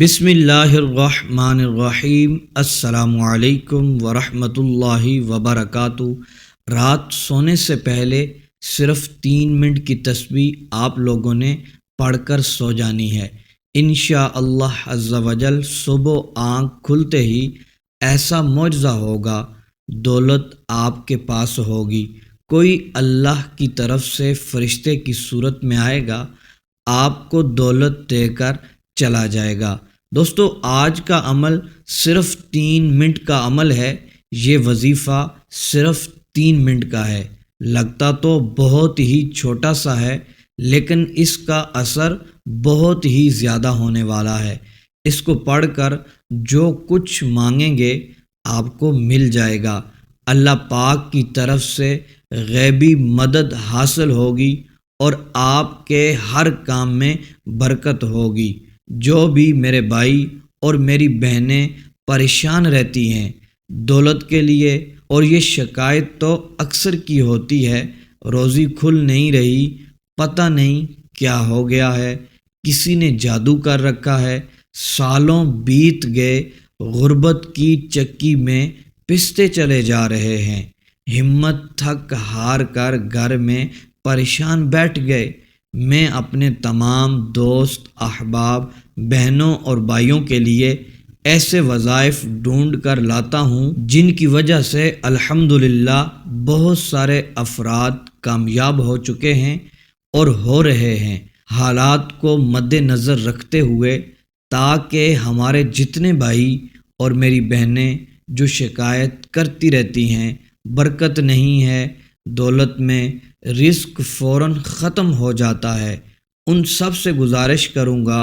بسم اللہ الرحمن الرحیم۔ السلام علیکم ورحمۃ اللہ وبرکاتہ۔ رات سونے سے پہلے صرف 3 منٹ کی تسبیح آپ لوگوں نے پڑھ کر سو جانی ہے۔ انشاءاللہ عز و جل صبح آنکھ کھلتے ہی ایسا معجزہ ہوگا، دولت آپ کے پاس ہوگی۔ کوئی اللہ کی طرف سے فرشتے کی صورت میں آئے گا، آپ کو دولت دے کر چلا جائے گا۔ دوستو، آج کا عمل صرف 3 منٹ کا عمل ہے۔ یہ وظیفہ صرف 3 منٹ کا ہے۔ لگتا تو بہت ہی چھوٹا سا ہے، لیکن اس کا اثر بہت ہی زیادہ ہونے والا ہے۔ اس کو پڑھ کر جو کچھ مانگیں گے آپ کو مل جائے گا۔ اللہ پاک کی طرف سے غیبی مدد حاصل ہوگی اور آپ کے ہر کام میں برکت ہوگی۔ جو بھی میرے بھائی اور میری بہنیں پریشان رہتی ہیں دولت کے لیے، اور یہ شکایت تو اکثر کی ہوتی ہے، روزی کھل نہیں رہی، پتہ نہیں کیا ہو گیا ہے، کسی نے جادو کر رکھا ہے، سالوں بیت گئے، غربت کی چکی میں پستے چلے جا رہے ہیں، ہمت تھک ہار کر گھر میں پریشان بیٹھ گئے۔ میں اپنے تمام دوست، احباب، بہنوں اور بھائیوں کے لیے ایسے وظائف ڈھونڈ کر لاتا ہوں جن کی وجہ سے الحمدللہ بہت سارے افراد کامیاب ہو چکے ہیں اور ہو رہے ہیں۔ حالات کو مد نظر رکھتے ہوئے، تاکہ ہمارے جتنے بھائی اور میری بہنیں جو شکایت کرتی رہتی ہیں برکت نہیں ہے، دولت میں رزق فوراً ختم ہو جاتا ہے، ان سب سے گزارش کروں گا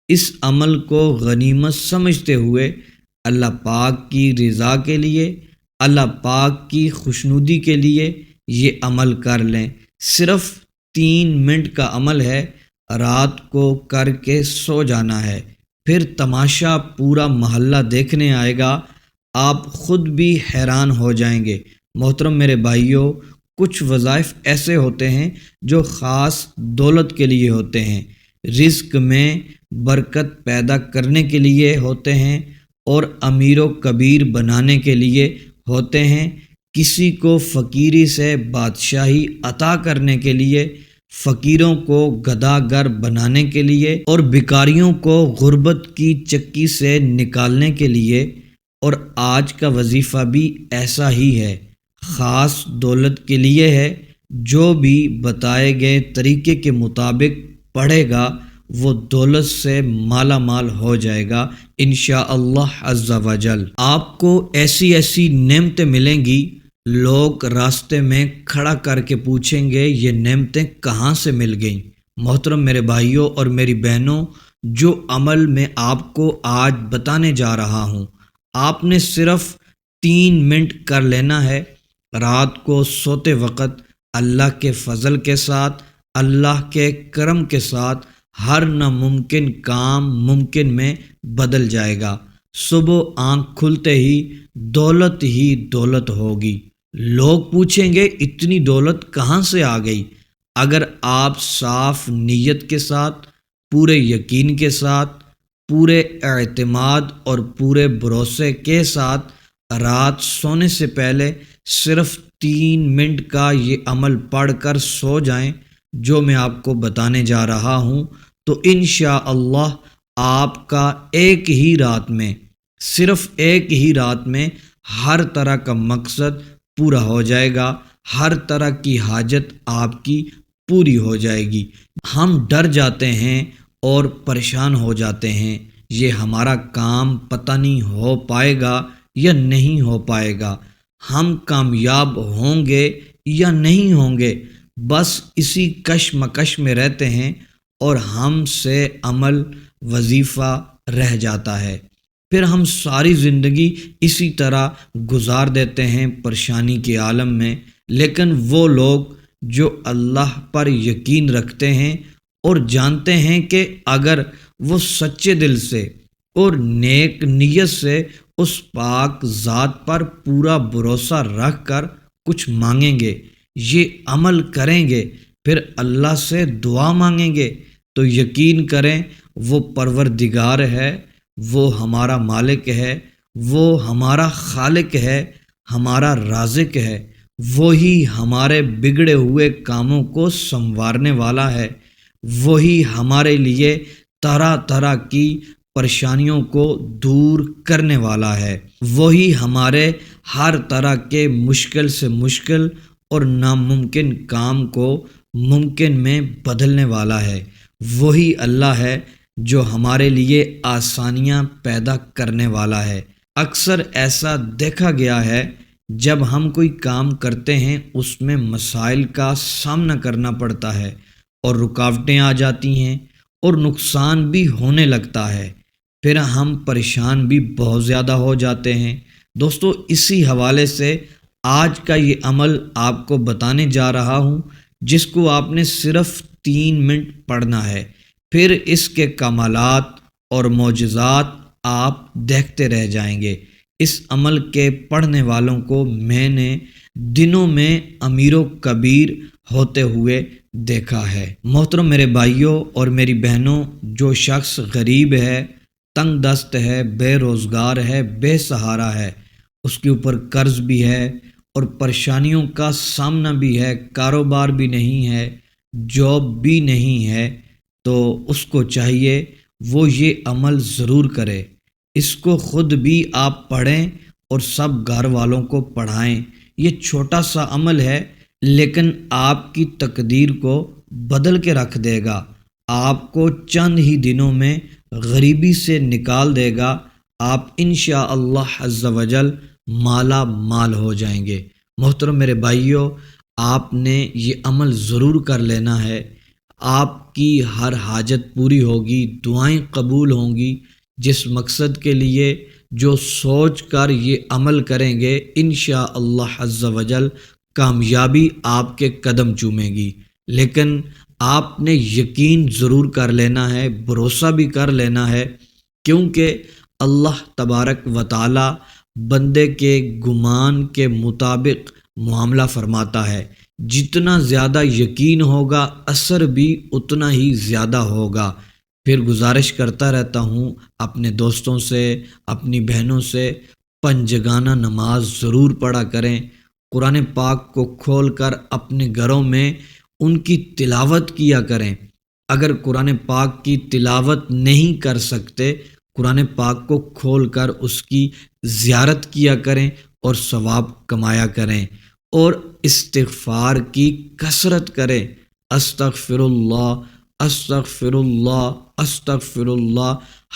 اس عمل کو غنیمت سمجھتے ہوئے اللہ پاک کی رضا کے لیے، اللہ پاک کی خوشنودی کے لیے یہ عمل کر لیں۔ صرف 3 منٹ کا عمل ہے، رات کو کر کے سو جانا ہے، پھر تماشا پورا محلہ دیکھنے آئے گا، آپ خود بھی حیران ہو جائیں گے۔ محترم میرے بھائیوں، کچھ وظائف ایسے ہوتے ہیں جو خاص دولت کے لیے ہوتے ہیں، رزق میں برکت پیدا کرنے کے لیے ہوتے ہیں، اور امیر و کبیر بنانے کے لیے ہوتے ہیں، کسی کو فقیری سے بادشاہی عطا کرنے کے لیے، فقیروں کو گداگر بنانے کے لیے، اور بیکاریوں کو غربت کی چکی سے نکالنے کے لیے۔ اور آج کا وظیفہ بھی ایسا ہی ہے، خاص دولت کے لیے ہے۔ جو بھی بتائے گئے طریقے کے مطابق پڑھے گا وہ دولت سے مالا مال ہو جائے گا انشاءاللہ عز و جل۔ آپ کو ایسی ایسی نعمتیں ملیں گی، لوگ راستے میں کھڑا کر کے پوچھیں گے یہ نعمتیں کہاں سے مل گئیں۔ محترم میرے بھائیوں اور میری بہنوں، جو عمل میں آپ کو آج بتانے جا رہا ہوں، آپ نے صرف 3 منٹ کر لینا ہے۔ رات کو سوتے وقت اللہ کے فضل کے ساتھ، اللہ کے کرم کے ساتھ ہر ناممکن کام ممکن میں بدل جائے گا۔ صبح آنکھ کھلتے ہی دولت ہوگی۔ لوگ پوچھیں گے اتنی دولت کہاں سے آ گئی؟ اگر آپ صاف نیت کے ساتھ، پورے یقین کے ساتھ، پورے اعتماد اور پورے بھروسے کے ساتھ رات سونے سے پہلے صرف 3 منٹ کا یہ عمل پڑھ کر سو جائیں جو میں آپ کو بتانے جا رہا ہوں، تو انشاءاللہ آپ کا ایک ہی رات میں، صرف ایک ہی رات میں ہر طرح کا مقصد پورا ہو جائے گا، ہر طرح کی حاجت آپ کی پوری ہو جائے گی۔ ہم ڈر جاتے ہیں اور پریشان ہو جاتے ہیں، یہ ہمارا کام پتہ نہیں ہو پائے گا یا نہیں ہو پائے گا، ہم کامیاب ہوں گے یا نہیں ہوں گے، بس اسی کشمکش میں رہتے ہیں اور ہم سے عمل وظیفہ رہ جاتا ہے۔ پھر ہم ساری زندگی اسی طرح گزار دیتے ہیں پریشانی کے عالم میں۔ لیکن وہ لوگ جو اللہ پر یقین رکھتے ہیں اور جانتے ہیں کہ اگر وہ سچے دل سے اور نیک نیت سے اس پاک ذات پر پورا بھروسہ رکھ کر کچھ مانگیں گے، یہ عمل کریں گے، پھر اللہ سے دعا مانگیں گے، تو یقین کریں وہ پروردگار ہے، وہ ہمارا مالک ہے، وہ ہمارا خالق ہے، ہمارا رازق ہے، وہی ہمارے بگڑے ہوئے کاموں کو سنوارنے والا ہے، وہی ہمارے لیے طرح طرح کی پریشانیوں کو دور کرنے والا ہے، وہی ہمارے ہر طرح کے مشکل سے مشکل اور ناممکن کام کو ممکن میں بدلنے والا ہے، وہی اللہ ہے جو ہمارے لیے آسانیاں پیدا کرنے والا ہے۔ اکثر ایسا دیکھا گیا ہے جب ہم کوئی کام کرتے ہیں اس میں مسائل کا سامنا کرنا پڑتا ہے اور رکاوٹیں آ جاتی ہیں اور نقصان بھی ہونے لگتا ہے، پھر ہم پریشان بھی بہت زیادہ ہو جاتے ہیں۔ دوستو، اسی حوالے سے آج کا یہ عمل آپ کو بتانے جا رہا ہوں، جس کو آپ نے صرف 3 منٹ پڑھنا ہے، پھر اس کے کمالات اور معجزات آپ دیکھتے رہ جائیں گے۔ اس عمل کے پڑھنے والوں کو میں نے دنوں میں امیر و کبیر ہوتے ہوئے دیکھا ہے۔ محترم میرے بھائیوں اور میری بہنوں، جو شخص غریب ہے، تنگ دست ہے، بے روزگار ہے، بے سہارا ہے، اس کے اوپر قرض بھی ہے اور پریشانیوں کا سامنا بھی ہے، کاروبار بھی نہیں ہے، جاب بھی نہیں ہے، تو اس کو چاہیے وہ یہ عمل ضرور کرے۔ اس کو خود بھی آپ پڑھیں اور سب گھر والوں کو پڑھائیں۔ یہ چھوٹا سا عمل ہے لیکن آپ کی تقدیر کو بدل کے رکھ دے گا، آپ کو چند ہی دنوں میں غریبی سے نکال دے گا، آپ انشاءاللہ عز و جل مالا مال ہو جائیں گے۔ محترم میرے بھائیوں، آپ نے یہ عمل ضرور کر لینا ہے، آپ کی ہر حاجت پوری ہوگی، دعائیں قبول ہوں گی۔ جس مقصد کے لیے جو سوچ کر یہ عمل کریں گے، انشاءاللہ عز و جل کامیابی آپ کے قدم چومے گی۔ لیکن آپ نے یقین ضرور کر لینا ہے، بھروسہ بھی کر لینا ہے، کیونکہ اللہ تبارک و تعالی بندے کے گمان کے مطابق معاملہ فرماتا ہے۔ جتنا زیادہ یقین ہوگا اثر بھی اتنا ہی زیادہ ہوگا۔ پھر گزارش کرتا رہتا ہوں اپنے دوستوں سے، اپنی بہنوں سے، پنجگانہ نماز ضرور پڑھا کریں، قرآن پاک کو کھول کر اپنے گھروں میں ان کی تلاوت کیا کریں۔ اگر قرآن پاک کی تلاوت نہیں کر سکتے، قرآن پاک کو کھول کر اس کی زیارت کیا کریں اور ثواب کمایا کریں، اور استغفار کی کثرت کریں۔ استغفر اللہ، استغفر اللہ، استغفر اللہ،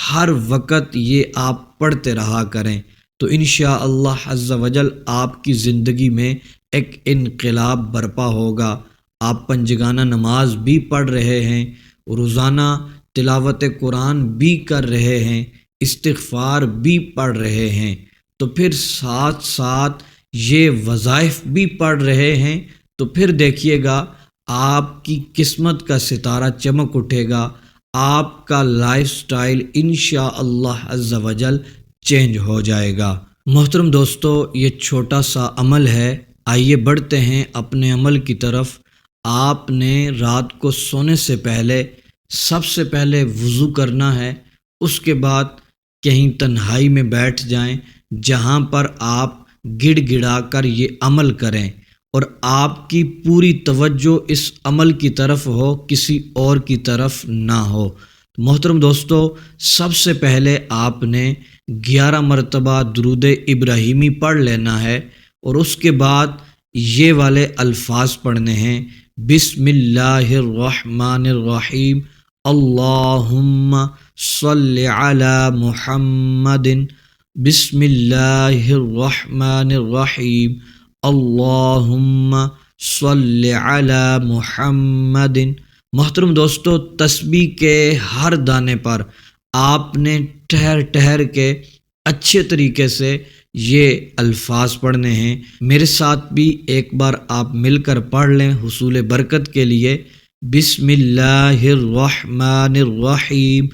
ہر وقت یہ آپ پڑھتے رہا کریں، تو انشاءاللہ عز و جل آپ کی زندگی میں ایک انقلاب برپا ہوگا۔ آپ پنجگانہ نماز بھی پڑھ رہے ہیں، روزانہ تلاوت قرآن بھی کر رہے ہیں، استغفار بھی پڑھ رہے ہیں، تو پھر ساتھ ساتھ یہ وظائف بھی پڑھ رہے ہیں، تو پھر دیکھیے گا آپ کی قسمت کا ستارہ چمک اٹھے گا، آپ کا لائف سٹائل انشاءاللہ عز و جل چینج ہو جائے گا۔ محترم دوستو، یہ چھوٹا سا عمل ہے، آئیے بڑھتے ہیں اپنے عمل کی طرف۔ آپ نے رات کو سونے سے پہلے سب سے پہلے وضو کرنا ہے، اس کے بعد کہیں تنہائی میں بیٹھ جائیں جہاں پر آپ گڑ گڑا کر یہ عمل کریں، اور آپ کی پوری توجہ اس عمل کی طرف ہو، کسی اور کی طرف نہ ہو۔ محترم دوستو، سب سے پہلے آپ نے 11 مرتبہ درود ابراہیمی پڑھ لینا ہے، اور اس کے بعد یہ والے الفاظ پڑھنے ہیں: بسم اللہ الرحمن الرحیم، اللہم صلی علی محمد، بسم اللہ الرحمن الرحیم، اللہم صلی علی محمد۔ محترم دوستو، تسبیح کے ہر دانے پر آپ نے ٹھہر ٹھہر کے اچھے طریقے سے یہ الفاظ پڑھنے ہیں۔ میرے ساتھ بھی ایک بار آپ مل کر پڑھ لیں حصول برکت کے لیے: بسم اللہ الرحمن الرحیم،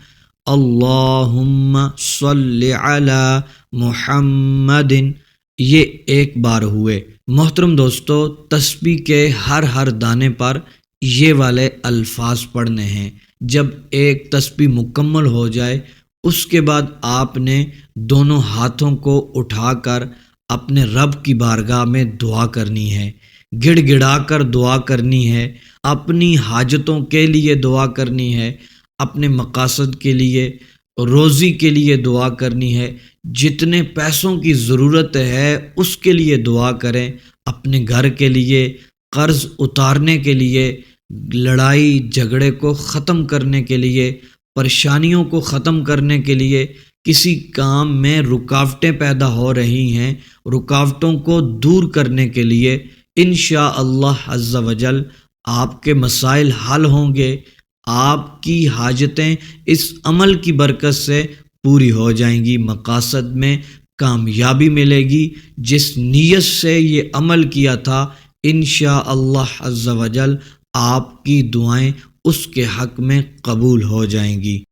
اللہم صلی علی محمد۔ یہ ایک بار ہوئے۔ محترم دوستو، تسبیح کے ہر دانے پر یہ والے الفاظ پڑھنے ہیں۔ جب ایک تسبیح مکمل ہو جائے اس کے بعد آپ نے دونوں ہاتھوں کو اٹھا کر اپنے رب کی بارگاہ میں دعا کرنی ہے، گڑ گڑا کر دعا کرنی ہے، اپنی حاجتوں کے لیے دعا کرنی ہے، اپنے مقاصد کے لیے، روزی کے لیے دعا کرنی ہے، جتنے پیسوں کی ضرورت ہے اس کے لیے دعا کریں، اپنے گھر کے لیے، قرض اتارنے کے لیے، لڑائی جھگڑے کو ختم کرنے کے لیے، پریشانیوں کو ختم کرنے کے لیے، کسی کام میں رکاوٹیں پیدا ہو رہی ہیں، رکاوٹوں کو دور کرنے کے لیے انشاءاللہ عز و جل آپ کے مسائل حل ہوں گے، آپ کی حاجتیں اس عمل کی برکت سے پوری ہو جائیں گی، مقاصد میں کامیابی ملے گی۔ جس نیت سے یہ عمل کیا تھا انشاءاللہ عز و جل آپ کی دعائیں اس کے حق میں قبول ہو جائیں گی۔